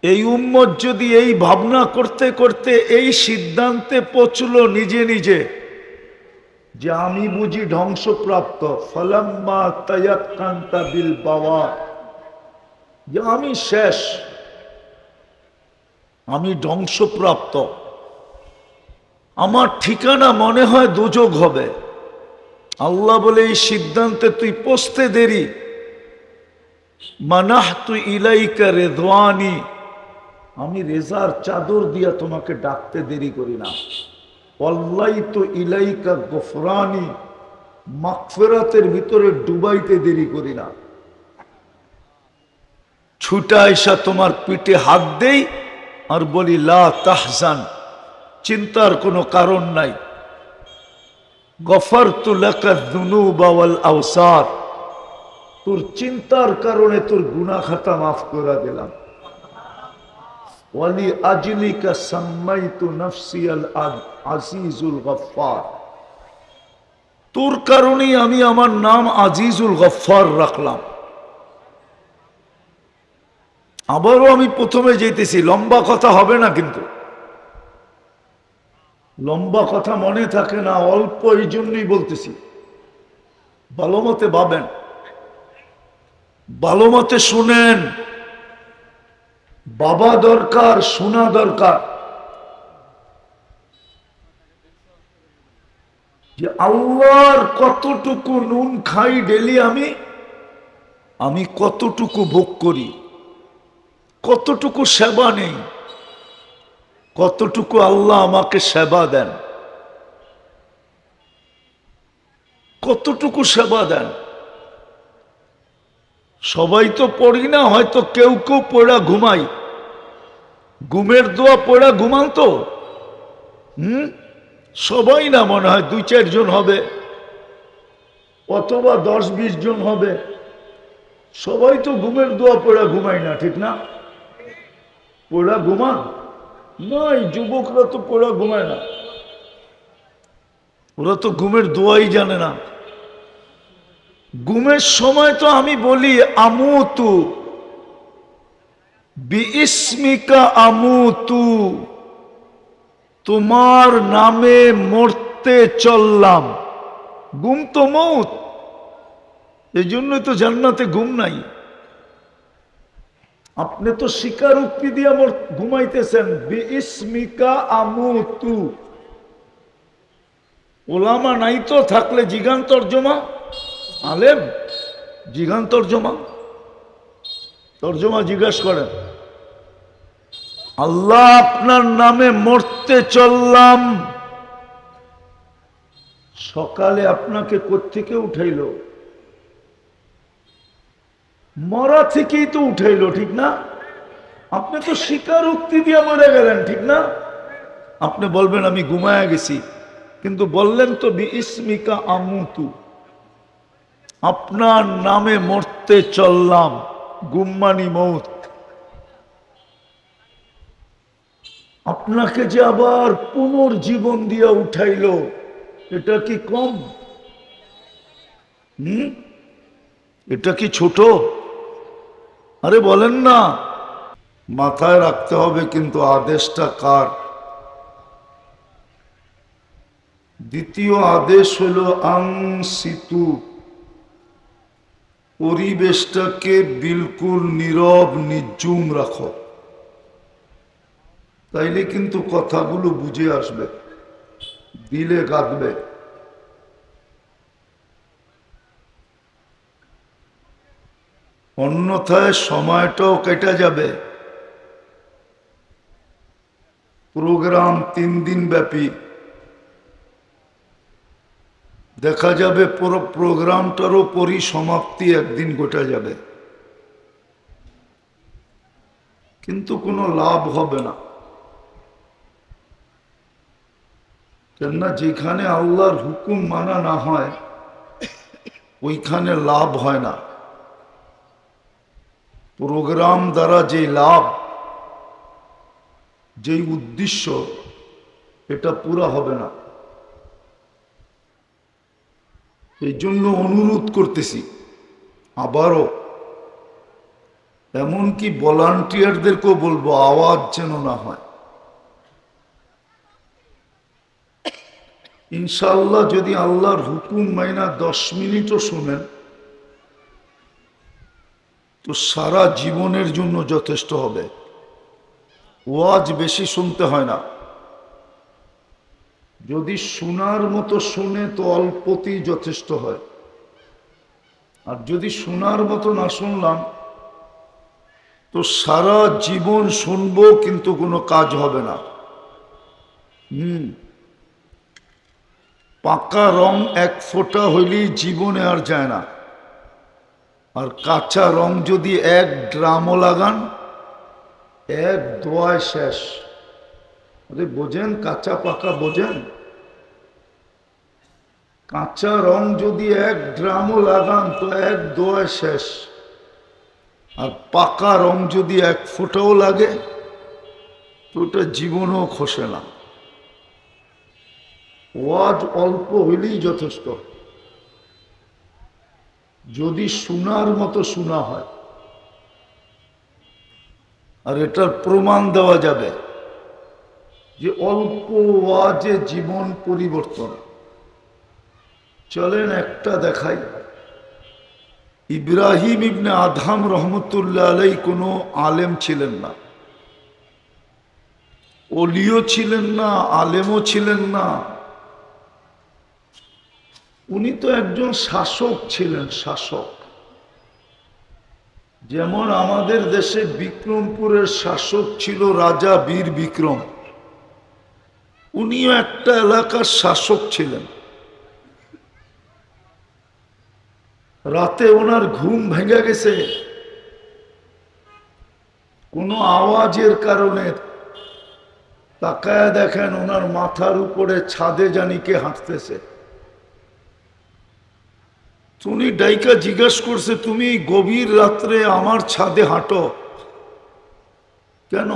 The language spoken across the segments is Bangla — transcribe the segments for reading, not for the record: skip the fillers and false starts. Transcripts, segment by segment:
এই উম্মত যদি এই ভাবনা করতে করতে এই সিদ্ধান্তে পৌঁছলো নিজে নিজে যে আমি বুঝি ধ্বংসপ্রাপ্ত, ফালাম্মা তায়াক্কান্তা বিল বাওয়া, যে আমি শেষ, আমি ধ্বংসপ্রাপ্ত, আমার ঠিকানা মনে হয় দোজখ হবে। আল্লাহ বলে এই সিদ্ধান্তে তুই পৌঁছতে দেরি, মানাহতু ইলাইকা রিদওয়ানি, আমি রেজার চাদর দিয়া তোমাকে ডাকতে দেরি করি না। ওয়াল্লাইতু ইলাইকা গফরানি, মাগফিরাতের ভিতরে ডুবাইতে দেরি করি না। ছুটা এসা তোমার পিঠে হাত দেই আর বলি লা তাহজান, চিন্তার কোনো কারণ নাই। গফারতু লাকা যুনুবা ওয়াল আওসার, তোর চিন্তার কারণে তোর গুনাহ খাতা মাফ করে দিলাম। ওয়ালি আজলিকা সাম্মাইতু নাফসি আল আজিজুল গফফার, তোর কারণেই আমি আমার নাম আজিজুল গফফার রাখলাম। আবারও আমি প্রথমে যেতেছি, লম্বা কথা হবে না, কিন্তু লম্বা কথা মনে থাকে না, অল্প, এই জন্যই বলতেছি। ভালো মতে ভাবেন, ভালো মতে শুনেন। বাবা দরকার, শোনা দরকার যে আল্লাহর কতটুকু নুন খাই ডেলি, আমি কতটুকু ভোগ করি, কতটুকু সেবা নেই, কতটুকু আল্লাহ আমাকে সেবা দেন, কতটুকু সেবা দেন। সবাই তো পড়ি না, হয়তো কেউ কেউ পড়া ঘুমাই, ঘুমের দোয়া পড়া ঘুমান তো। সবাই না, মনে হয় 2-4 জন হবে, অথবা 10-20 জন হবে। সবাই তো ঘুমের দোয়া পড়া ঘুমাই না, ঠিক না? পড়া ঘুমান নয়, যুবকরা তো পড়া ঘুমায় না, ওরা তো ঘুমের দোয়াই জানে না। ঘুমের সময় তো আমি বলি আমুতু বিইসমিকা আমুতু, তোমার নামে মরতে চললাম। ঘুম তো মৌত, এই জন্যই তো জান্নাতে ঘুম নাই। আপনি তো স্বীকারোক্তি দিয়ে ঘুমাইতেছেন, বিইসমিকা আমুতু। ওলামা নাই তো, থাকলে জিগান তর্জমা, আলেম জিগান তর্জমা, তর্জমা জিজ্ঞাসা করেন। আল্লাহ আপনার নামে মরতে চললাম। সকালে আপনাকে কোত্থেকে উঠাইল? মরা থেকেই তো উঠাইল, ঠিক না? আপনি তো স্বীকারোক্তি দিয়ে মরে গেলেন, ঠিক না? আপনি বলবেন আমি ঘুমায়া গেছি, কিন্তু বললেন তো বিইসমিকা আমুতু, আপনার নামে মরতে চললাম। গুম্মানি মৌত। আপনাকে যে আবার পুনর্জীবন দিয়া উঠাইল, এটা কি কম? এটা কি ছোট? আরে বলেন না। মাথায় রাখতে হবে কিন্তু আদেশটা কার। দ্বিতীয় আদেশ হলো আংসিতু, পরিবেশটাকে বিলকুল নীরব নির্জুম রাখো, তাইলে কিন্তু কথাগুলো বুঝে আসবে, দিলে গাঁথবে। অন্যথায় সময়টাও কেটে যাবে। প্রোগ্রাম 3 দিন ব্যাপী, দেখা যাবে পুরো প্রোগ্রামটারও পরিসমাপ্তি একদিন ঘটে যাবে, কিন্তু কোনো লাভ হবে না। কেননা যেখানে আল্লাহর হুকুম মানা না হয়, ওইখানে লাভ হয় না। প্রোগ্রাম দ্বারা যে লাভ, যেই উদ্দেশ্য, এটা পুরা হবে না। এই জন্য অনুরোধ করতেছি আবারও, এমনকি ভলান্টিয়ারদেরকেও বলবো আওয়াজ যেন না হয়। ইনশাআল্লাহ যদি আল্লাহর হুকুম মাইনা 10 মিনিটও শুনেন তো সারা জীবনের জন্য যথেষ্ট হবে। ওয়াজ বেশি শুনতে হয় না, যদি শোনার মতো শুনে তো অল্পতেই যথেষ্ট হয়। আর যদি শোনার মতো না শুনলাম তো সারা জীবন শুনবো কিন্তু কোনো কাজ হবে না। পাকা রং এক ফোঁটা হইলেই জীবনে আর যায় না, আর কাঁচা রং যদি এক ড্রামও লাগান এক দোয়ায় শেষ। আরে বোঝেন, কাঁচা পাকা বোঝেন? কাঁচা রং যদি এক ড্রামও লাগান তো এক দোয়ায় শেষ, আর পাকা রং যদি এক ফোঁটাও লাগে তো ওটা জীবনও খসে না। ওয়াজ অল্প হইলেই যথেষ্ট, যদি শোনার মতো শোনা হয়। আর এটার প্রমাণ দেওয়া যাবে যে অল্প ওয়াজে জীবন পরিবর্তন। চলেন একটা দেখাই। ইব্রাহিম ইবনে আদহাম রহমতুল্লাহ আলাই কোনো আলেম ছিলেন না, ওলিও ছিলেন না, আলেমও ছিলেন না। উনি তো একজন শাসক ছিলেন, শাসক। যেমন আমাদের দেশে বিক্রমপুরের শাসক ছিল রাজা বীর বিক্রম, উনিও একটা এলাকার শাসক ছিলেন। রাতে ওনার ঘুম ভেঙে গেছে কোনো আওয়াজের কারণে। তাকায় দেখেন ওনার মাথার উপরে ছাদে জানি কে হাঁটতেছে। উনি ডাইকা জিজ্ঞাসা করছে, তুমি গভীর রাত্রে আমার ছাদে হাঁটো কেন?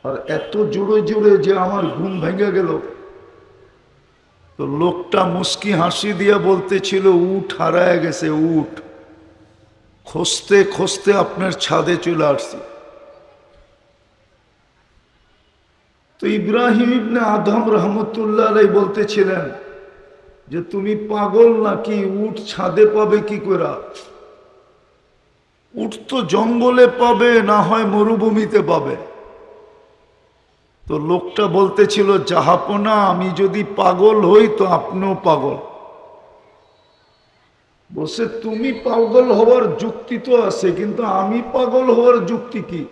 আর এত জোরে জোরে যে আমার ঘুম ভেঙে গেল। তো লোকটা মুস্কি হাসি দিয়ে বলতেছিল, উট হারায় গেছে, উট খুঁজতে খুঁজতে আপনার ছাদে চলে আসছি। তো ইব্রাহিম ইবনে আদম রহমতুল্লাহ আলাই বলতেছিলেন যে তুমি পাগল নাকি, উট ছাদে পাবে কি করে? উট তো জঙ্গলে পাবে, না হয় মরুভূমিতে পাবে। তো লোকটা বলতেছিল, জাহাপনা আমি যদি পাগল হই তো আপনিও পাগল। বলছে তুমি পাগল হওয়ার যুক্তি তো আছে, কিন্তু আমি পাগল হওয়ার যুক্তি কি?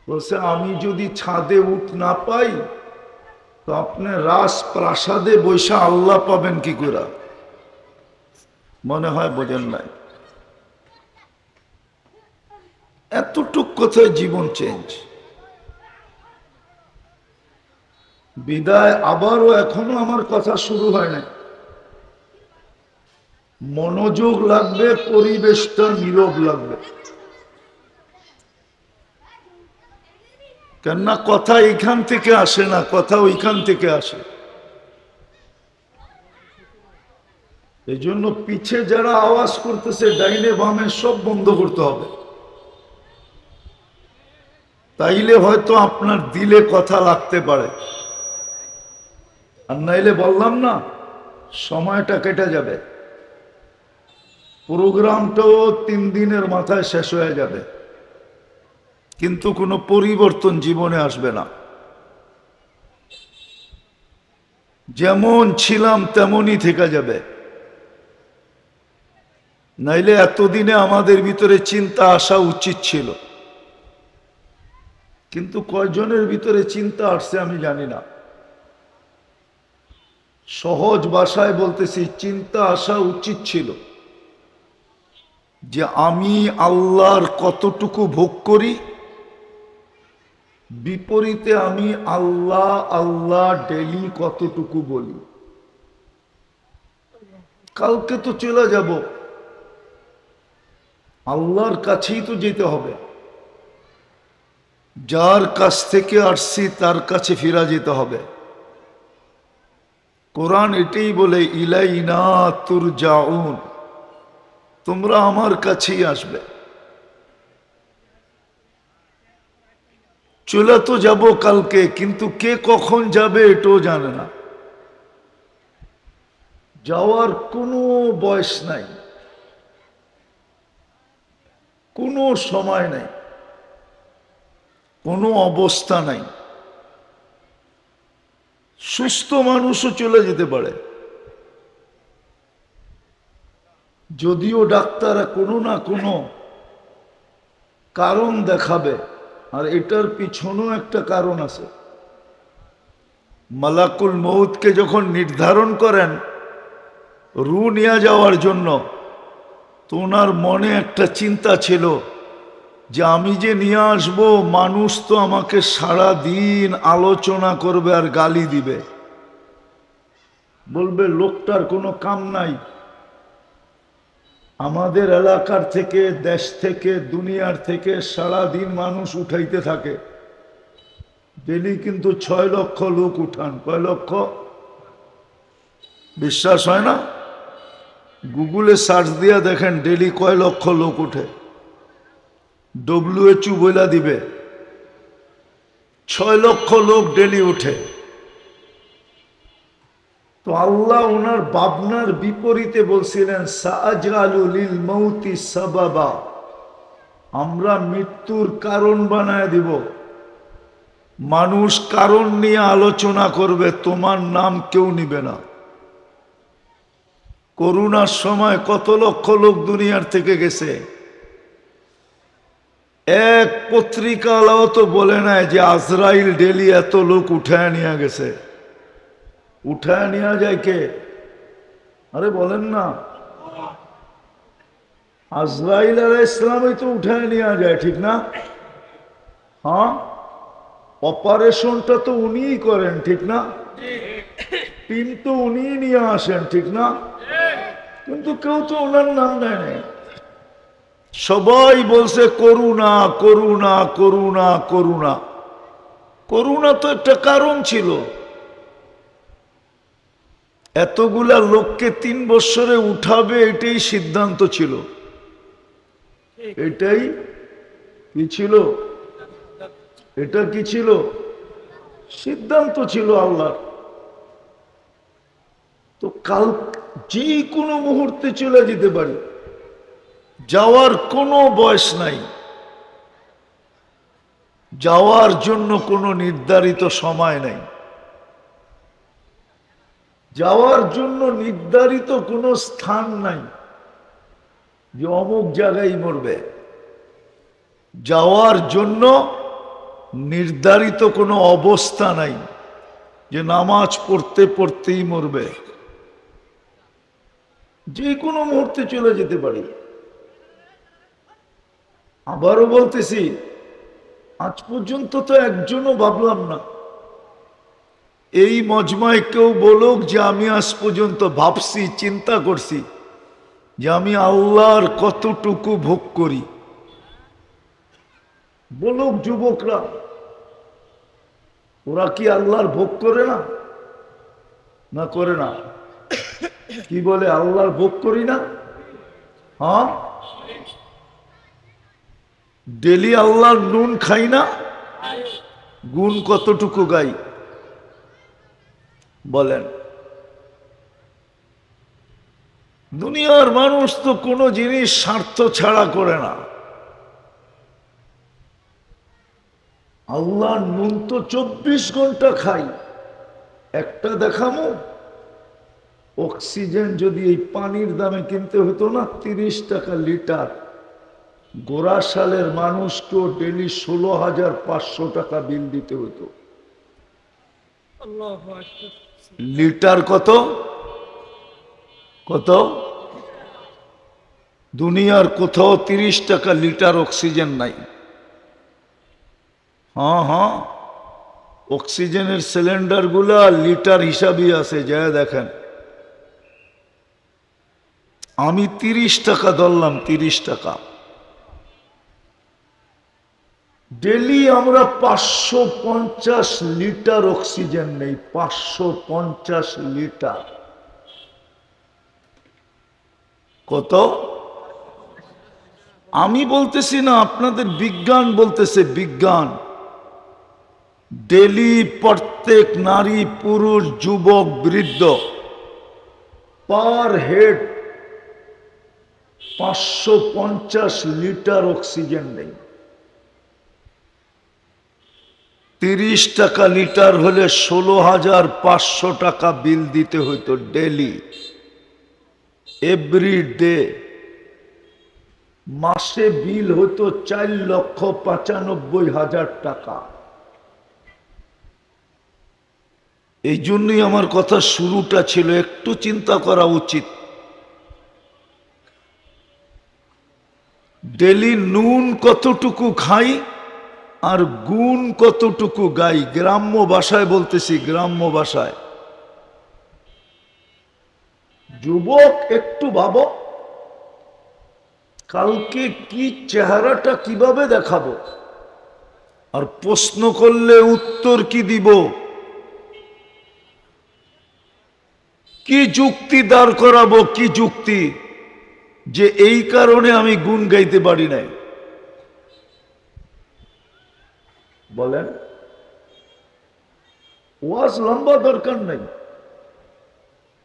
বলছে আমি যদি ছাদে উঠ না পাই তো আপনি রাজপ্রাসাদে বৈশা আল্লাহ পাবেন কি করে? মনে হয় বোঝেন নাই। এতটুক কথায় জীবন চেঞ্জ। বিদায় আবারও এখনো আমার কথা শুরু হয় নাই। মনোযোগ লাগবে, পরিবেশটা নীরব লাগবে। কেননা কথা এইখান থেকে আসে না, কথা ওইখান থেকে আসে। এই জন্য পিছে যারা আওয়াজ করতেছে ডাইনে বামে সব বন্ধ করতে হবে, তাইলে হয়তো আপনার দিলে কথা লাগতে পারে। আর নাইলে বললাম না, সময়টা কেটে যাবে, প্রোগ্রামটাও 3 দিনের মাথায় শেষ হয়ে যাবে, কিন্তু কোনো পরিবর্তন জীবনে আসবে না। যেমন ছিলাম তেমনই থেকে যাবে। নাইলে এতদিনে আমাদের ভিতরে চিন্তা আসা উচিত ছিল, কিন্তু কয়জনের ভিতরে চিন্তা আসছে আমি জানি না। সহজ ভাষায় বলতেছি, চিন্তা আসা উচিত ছিল যে আমি আল্লাহর কতটুকু ভোগ করি, বিপরীতে আমি আল্লাহ আল্লাহ ডেইলি কতটুকু বলি। কালকে তো চলে যাব, আল্লাহর কাছেই তো যেতে হবে। যার কাছ থেকে আসছি তার কাছে ফিরা যেতে হবে। কোরআন এটাই বলে, ইলাইনা তুরজাউন, তোমরা আমার কাছেই আসবে। চলে তো যাব কালকে, কিন্তু কে কখন যাবে এটাও জানে না। যাওয়ার কোনো বয়স নাই, কোনো সময় নাই, কোনো অবস্থা নাই। সুস্থ মানুষও চলে যেতে পারে, যদিও ডাক্তাররা কোনো না কোনো কারণ দেখাবে, আর এটার পিছনেও একটা কারণ আছে। মালাকুল মউতকে যখন নির্ধারণ করেন রূহ নিয়ে যাওয়ার জন্য, তো ওনার মনে একটা চিন্তা ছিল যে আমি যে নিয়ে আসবো, মানুষ তো আমাকে সারা দিন আলোচনা করবে আর গালি দিবে, বলবে লোকটার কোনো কাম নাই। আমাদের এলাকার থেকে, দেশ থেকে, দুনিয়ার থেকে সারা দিন মানুষ উঠাইতে থাকে। ডেলি কিন্তু 6 লক্ষ লোক উঠান। কয় লক্ষ? বিশ্বাস হয় না? গুগলে সার্চ দিয়া দেখেন ডেলি কয় লক্ষ লোক উঠে। WHO বইলা দিবে 6 লক্ষ লোক ডেলি উঠে। তো আল্লাহ ওনার ভাবনার বিপরীতে বলছিলেন, সাআজআলু লিল মাউতি সাবাবা, আমরা মৃত্যুর কারণ বানায় দিব। মানুষ কারণ নিয়ে আলোচনা করবে, তোমার নাম কেউ নিবে না। করোনার সময় কত লক্ষ লোক দুনিয়ার থেকে গেছে, এক পত্রিকালাও তো বলে নাই যে আজরাইল ডেলি এত লোক উঠায় নিয়ে গেছে। উঠায় নিয়ে যায় কে? আরে বলেন না, আজরাইল আলাইহিস সালামই তো উঠায় নিয়ে যায়, ঠিক না? হ্যাঁ, অপারেশনটা তো উনিই করেন, ঠিক না? টিম তো উনিই নিয়ে আসেন, ঠিক না? কিন্তু কেউ তো ওনার নাম দেয় নাই। সবাই বলছে করুণা করুণা করুণা করুণা। করুণা তো একটা কারণ ছিল। এতগুলা লোককে 3 বছরে উঠাবে, এটাই সিদ্ধান্ত ছিল। এটাই কি ছিল? এটা কি ছিল? সিদ্ধান্ত ছিল আল্লাহর। তো কাল যে কোনো মুহূর্তে চলে যেতে পারি, যাওয়ার কোনো বয়স নাই, যাওয়ার জন্য কোনো নির্ধারিত সময় নাই, যাওয়ার জন্য নির্ধারিত কোনো স্থান নাই যে অমুক জায়গায় মরবে। যাওয়ার জন্য নির্ধারিত কোনো অবস্থা নাই যে নামাজ পড়তে পড়তেই মরবে। যে কোনো মুহূর্তে চলে যেতে পারি। আবারও বলতেছি, আজ পর্যন্ত তো একজনও ভাবলাম না, এই মজমায় কেউ বলুক যে আমি আজ পর্যন্ত ভাবছি, চিন্তা করছি যে আমি আল্লাহর কতটুকু ভোগ করি। বলুক যুবকরা, ওরা কি আল্লাহর ভোগ করে না? না করে না? কি বলে, আল্লাহর ভোগ করি না? হ্যাঁ, ডেলি আল্লাহর নুন খাই না? গুণ কতটুকু গাই বলেন? দুনিয়ার মানুষ তো কোনো জিনিস স্বার্থ ছাড়া করে না। আল্লাহর নুন তো 24 ঘন্টা খাই। একটা দেখামো, অক্সিজেন যদি এই পানির দামে কিনতে হতো না 30 টাকা লিটার, গোরাশালের মানুষকেও ডেলি 16,500 টাকা বিল দিতে হতো। লিটার কত? কত? দুনিয়ার কোথাও 30 টাকা লিটার অক্সিজেন নাই। হ্যাঁ হ্যাঁ, অক্সিজেনের সিলিন্ডার গুলা লিটার হিসাবই আছে, যা দেখেন। আমি 30 টাকা ধরলাম, 30 টাকা। ডেলি আমরা 550 লিটার অক্সিজেন নেই, 550 লিটার। কত? আমি বলতেছি না, আপনাদের বিজ্ঞান বলতেছে, বিজ্ঞান। ডেলি প্রত্যেক নারী পুরুষ যুবক বৃদ্ধ পার হেড 550 লিটার অক্সিজেন নেই। 30 টাকা লিটার হলে 16,500 টাকা বিল দিতে হইতো ডেলি, এভরি ডে। মাসে বিল হতো 4,95,000 টাকা। এই জন্যই আমার কথা শুরুটা ছিল, একটু চিন্তা করা উচিত। ডেলি নুন কতটুকু খাই আর গুণ কতটুকু গাই, গ্রাম্য ভাষায় বলতেছি, গ্রাম্য ভাষায়। যুবক একটু ভাবো, কালকে কি চেহারাটা কিভাবে দেখাবো, আর প্রশ্ন করলে উত্তর কি দিব, কি যুক্তি দাঁড় করাবো, কি যুক্তি যে এই কারণে আমি গুণ গাইতে পারি নাই। বলেন, ওয়াজ লম্বা দরকার নাই,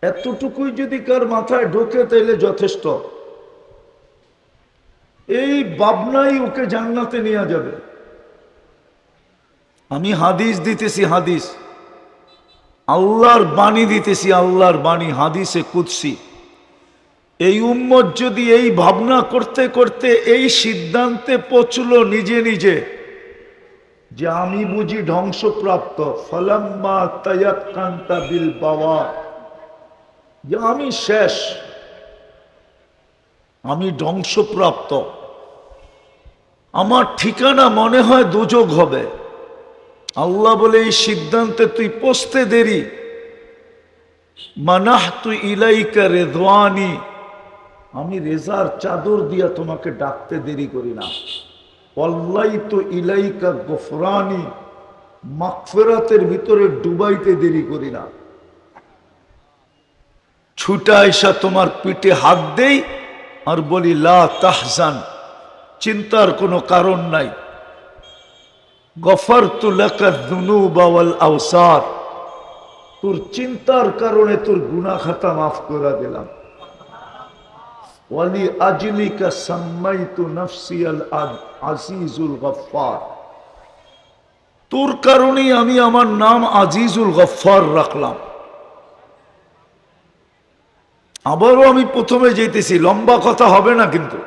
এতটুকুই যদি কার মাথায় ঢোকে তাইলে যথেষ্ট। এই ভাবনাই ওকে জান্নাতে নিয়ে যাবে। আমি হাদিস দিতেছি, হাদিস আল্লাহর বাণী দিতেছি, আল্লাহর বাণী, হাদিসে কুদসি। এই উম্মত যদি এই ভাবনা করতে করতে এই সিদ্ধান্তে পৌঁছলো নিজে নিজে যে আমি বুঝি ধ্বংসপ্রাপ্ত, ফালাম্মা তায়াক্কান্তা বিল বাওয়া, যে আমি শেষ, আমি ধ্বংসপ্রাপ্ত, আমার ঠিকানা মনে হয় দোজখ হবে। আল্লাহ বলে এই সিদ্ধান্তে তুই পৌঁছতে দেরি, মানাহতু ইলাইকা রিদওয়ানি, আমি রেজার চাদর দিয়া তোমাকে ডাকতে দেরি করি না। ওয়াল্লাইতু ইলাইকা গফরানি, মাগফিরাতের ভিতরে ডুবাইতে দেরি করি না। ছুটা এসা তোমার পিঠে হাত দেই আর বলি লা তাহজান, চিন্তার কোনো কারণ নাই। গফারতু লাকা যুনুবা ওয়াল আওসার, তোর চিন্তার কারণে তোর গুনাহ খাতা মাফ করে দিলাম। ওয়ালি আজলিকা সাম্মাইতু নাফসি আল আজিজুল গফফার, তোর কারণেই আমি আমার নাম আজিজুল গফফার রাখলাম। আবারও আমি প্রথমে যেতেছি, লম্বা কথা হবে না, কিন্তু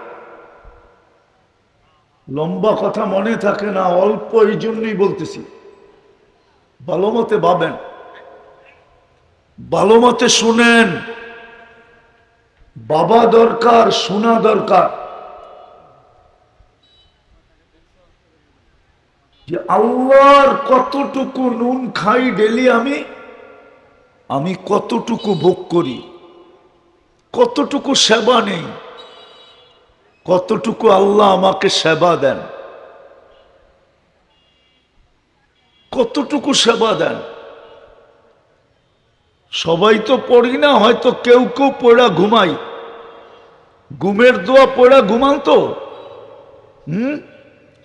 লম্বা কথা মনে থাকে না, অল্প, এই জন্যই বলতেছি। ভালো মতে ভাবেন, ভালো মতে শুনেন। বাবা দরকার, শোনা দরকার, যে আল্লাহর কতটুকু নুন খাই ডেলি আমি কতটুকু ভোগ করি, কতটুকু সেবা নেই, কতটুকু আল্লাহ আমাকে সেবা দেন, কতটুকু সেবা দেন। সবাই তো পড়ি না, হয়তো কেউ কেউ পড়া ঘুমাই, ঘুমের দোয়া পড়া ঘুমান তো।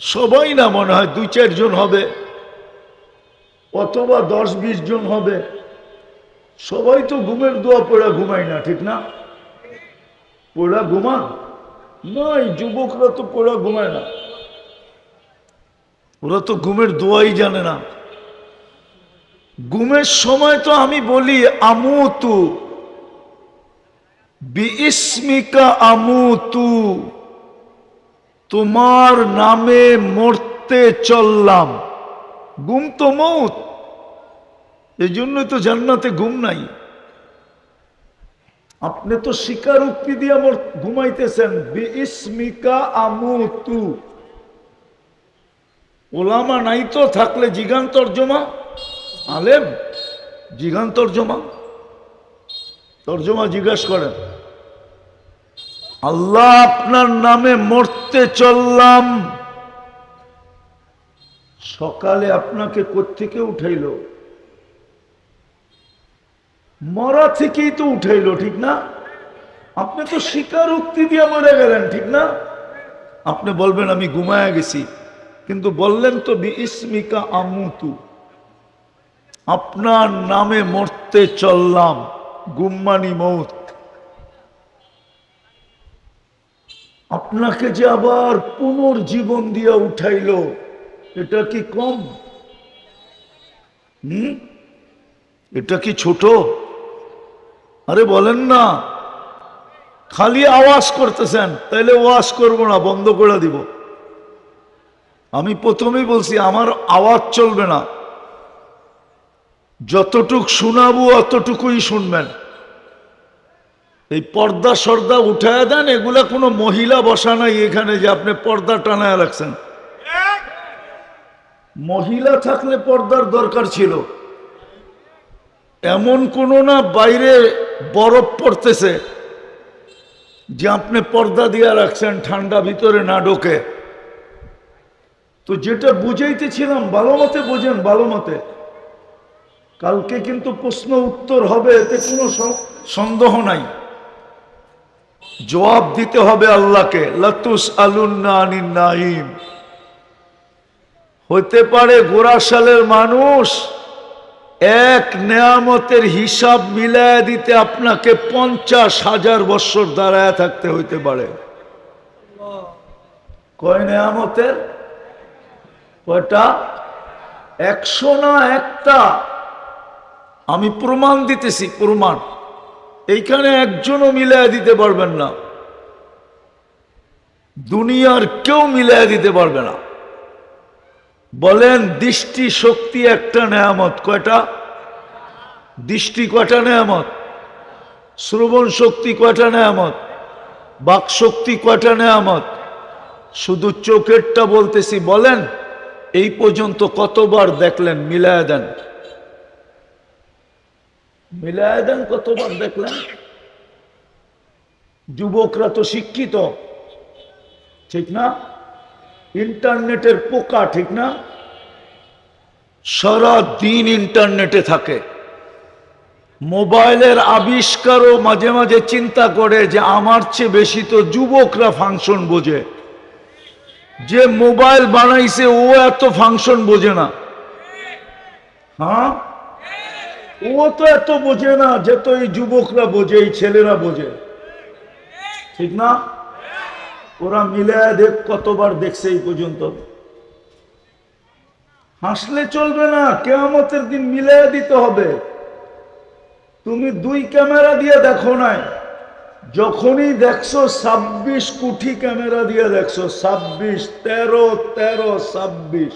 সবাই না, মনে হয় 2-4 জন হবে, অথবা 10-20 জন হবে। সবাই তো ঘুমের দোয়া পড়া ঘুমাই না, ঠিক না? পড়া ঘুমান নয়, যুবকরা তো পড়া ঘুমায় না, ওরা তো ঘুমের দোয়াই জানে না। ঘুমের সময় তো আমি বলি আমুতু বিইসমিকা আমুতু, তোমার নামে মরতে চললাম। ঘুম তো মৌত, এই জন্যই তো জান্নাতে ঘুম নাই। আপনি তো স্বীকারোক্তি দিয়ে ঘুমাইতেছেন, বিইসমিকা আমুতু। ওলামা নাই তো, থাকলে জিগান তর্জমা, আলেম জিগান তর্জমা, তর্জমা জিজ্ঞাসা করেন। আল্লাহ আপনার নামে মরতে চললাম। সকালে আপনাকে কোত্থেকে উঠাইল? মরা থেকেই তো উঠাইল, ঠিক না? আপনি তো স্বীকারোক্তি দিয়ে মরে গেলেন, ঠিক না? আপনি বলবেন আমি ঘুমায়া গেছি, কিন্তু বললেন তো বিইসমিকা আমুতু, আপনার নামে মরতে চললাম, গুম্মানি মৌত। আপনাকে যে আবার পুনর্জীবন দিয়ে উঠাইলো, এটা কি কম? এটা কি ছোট? আরে বলেন না, খালি আওয়াজ করতেছেন, তাইলে ওয়াজ করব না, বন্ধ করে দিব। আমি প্রথমেই বলছি আমার আওয়াজ চলবে না, যতটুক শোনাবো অতটুকুই শুনবেন। এই পর্দা সর্দা উঠায় দেন, এগুলা কোনো মহিলা বসা নাই এখানে যে আপনি পর্দা টানায় রাখছেন। মহিলা থাকলে পর্দার দরকার ছিল। এমন কোনো না বাইরে বরফ পড়তেছে যে আপনি পর্দা দিয়া রাখছেন ঠান্ডা ভিতরে না ঢোকে। তো যেটা বুঝাইতেছিলাম ভালো মতে বোঝেন, ভালো মতে। কালকে কিন্তু প্রশ্ন উত্তর হবে, এতে কোনো সন্দেহ নাই। জবাব দিতে হবে আল্লাহকে। লাতুস আলুন্না আনিন নাঈম। হইতে পারে গোরাশালের মানুষ এক নেয়ামতের হিসাব মিলায় দিতে আপনাকে 50,000 বৎসর দাঁড়ায় থাকতে হইতে পারে। কয় নেয়ামতের? কয়টা? 100 না একটা। আমি প্রমাণ দিতেছি, প্রমাণ। এইখানে একজনও মিলায় দিতে পারবেন না, দুনিয়ার কেউ মিলায় দিতে পারবে না। বলেন দৃষ্টি শক্তি একটা নেয়ামত। কয়টা? দৃষ্টি কয়টা নেয়ামত? শ্রবণ শক্তি কয়টা নেয়ামত? বাক শক্তি কয়টা নেয়ামত? শুধু চোখেরটা বলতেছি। বলেন এই পর্যন্ত কতবার দেখলেন? মিলায় দেন, মিলায় দেন, কতবার দেখলেন? যুবকরা তো শিক্ষিত, ঠিক না? ইন্টারনেটের পোকা, ঠিক না? সারা দিন ইন্টারনেটে থাকে। মোবাইলের আবিষ্কারও মাঝে মাঝে চিন্তা করে যে আমার চেয়ে বেশি তো যুবকরা ফাংশন বোঝে। যে মোবাইল বানাইছে ও এত ফাংশন বোঝে না। হ্যাঁ, ও তো এত বোঝে না যে তো এই যুবকরা বোঝে, এই ছেলেরা বোঝে, ঠিক না? ওরা মিলে দেখ কতবার দেখছে এই পর্যন্ত। হাসলে চলবে না, কিয়ামতের দিন মিলে দিতে হবে। তুমি 2 ক্যামেরা দিয়ে দেখো নাই, যখনই দেখছো 26 কোটি ক্যামেরা দিয়ে দেখছো। 26, 13, 13, 26।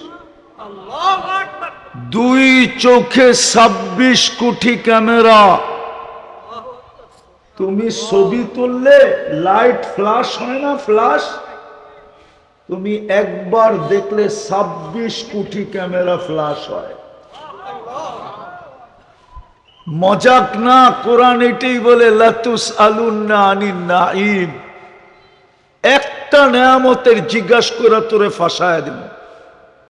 2 চোখে 26 কোটি ক্যামেরা। তুমি ছবি তুললে লাইট ফ্লাশ হয় না? ফ্লাশ। তুমি একবার দেখলে 26 কোটি ক্যামেরা ফ্লাশ হয়। মজাক না, কোরআন এটাই বলে লাতুস আলুন্না আনিন নাঈম। একটা নেয়ামতের জিজ্ঞাসা করে তোরে ফাঁসায় দিব।